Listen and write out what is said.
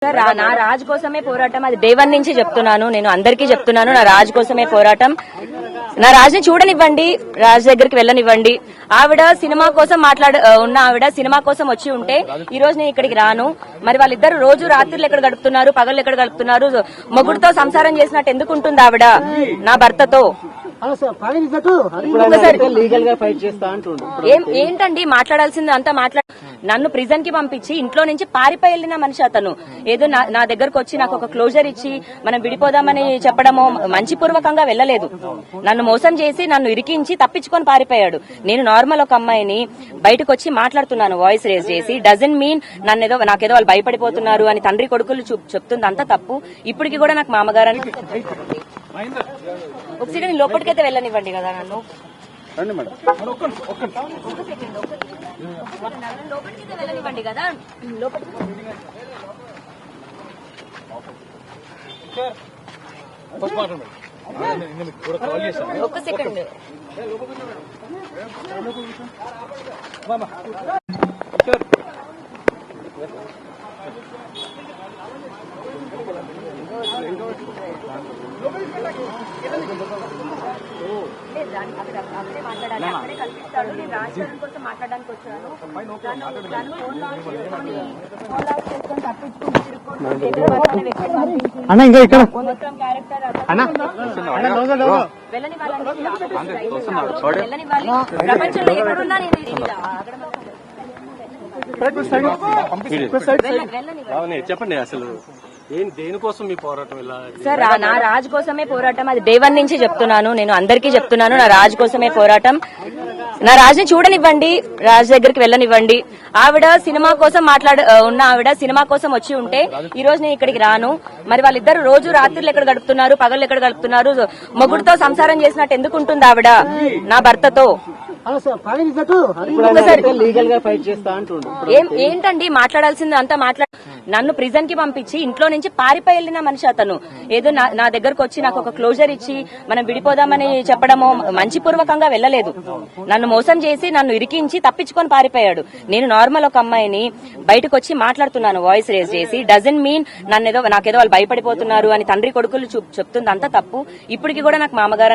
Sir నా రాజు కోసమే పోరాటం. అది డే 1 నుంచి చెప్తున్నాను, నేను అందరికీ చెప్తున్నాను. నా రాజు కోసమే పోరాటం. నా రాజుని చూడనివ్వండి, రాజు దగ్గరికి వెళ్ళనివ్వండి. ఆవిడ సినిమా కోసం ఉన్న ఆవిడ సినిమా కోసం వచ్చి ఉంటే ఈ రోజు నేను ఇక్కడికి రాను. మరి వాళ్ళిద్దరు రోజు రాత్రులు ఎక్కడ గడుపుతున్నారు, పగళ్ళు ఎక్కడ గడుపుతున్నారు, మొగుడుతో సంసారం చేసినట్టు ఎందుకు ఉంటుంది ఆవిడ నా భర్తతో? ఏంటండి మాట్లాడాల్సింది అంతా నన్ను ప్రిజన్ కి పంపించి ఇంట్లో నుంచి పారిపోయి వెళ్లిన మనిషి అతను. ఏదో నా దగ్గరకు వచ్చి నాకు ఒక క్లోజర్ ఇచ్చి మనం విడిపోదామని చెప్పడమో మంచిపూర్వకంగా వెళ్ళలేదు. నన్ను మోసం చేసి నన్ను ఇరికించి తప్పించుకొని పారిపోయాడు. నేను నార్మల్ ఒక అమ్మాయిని బయటకు వచ్చి మాట్లాడుతున్నాను వాయిస్ రేజ్ చేసి. డజన్ మీన్ నాకేదో వాళ్ళు భయపడిపోతున్నారు అని తండ్రి కొడుకులు చెప్తుంది అంతా తప్పు. ఇప్పటికి కూడా నాకు మామగారు అని ఒకసారి నేను లోపలికైతే వెళ్ళనివ్వండి కదా నన్ను. లోపలికైతే వెళ్ళనివ్వండి కదా. ఒక్క సెకండ్. అక్కడే మాట్లాడాలి, అక్కడే కల్పిస్తాడు. నేను రాజకీయం కోసం మాట్లాడడానికి వచ్చాను. మొత్తం క్యారెక్టర్ వెళ్ళని వాళ్ళని ప్రపంచంలో ఎక్కడున్నా నేను చెప్పండి అసలు దేనికోసం మీ పోరాటం? సార్ నా రాజు కోసమే పోరాటం. అది డే 1 నుంచి చెప్తున్నాను, నేను అందరికీ చెప్తున్నాను. నా రాజు కోసమే పోరాటం. నా రాజుని చూడనివ్వండి, రాజు దగ్గరికి వెళ్ళనివ్వండి. ఆవిడ సినిమా కోసం ఉన్న ఆవిడ సినిమా కోసం వచ్చి ఉంటే ఈ రోజు నేను ఇక్కడికి రాను. మరి వాళ్ళిద్దరు రోజు రాత్రులు ఎక్కడ గడుపుతున్నారు, పగళ్ళు ఎక్కడ గడుపుతున్నారు, మొగుడుతో సంసారం చేసినట్టు ఎందుకు ఉంటుంది ఆవిడ నా భర్తతో? ఏంటండి మాట్లాడాల్సింది అంతా నన్ను ప్రిజన్ కి పంపించి ఇంట్లో నుంచి పారిపోయి వెళ్లిన మనిషి అతను. ఏదో నా దగ్గరకు వచ్చి నాకు ఒక క్లోజర్ ఇచ్చి మనం విడిపోదామని చెప్పడమో మంచిపూర్వకంగా వెళ్ళలేదు. నన్ను మోసం చేసి నన్ను ఇరికించి తప్పించుకొని పారిపోయాడు. నేను నార్మల్ ఒక అమ్మాయిని బయటకు వచ్చి మాట్లాడుతున్నాను వాయిస్ రేజ్ చేసి. డజన్ మీన్ నాకేదో వాళ్ళు భయపడిపోతున్నారు అని తండ్రి కొడుకులు చెప్తుంది అంతా తప్పు. ఇప్పటికి కూడా నాకు మామగారు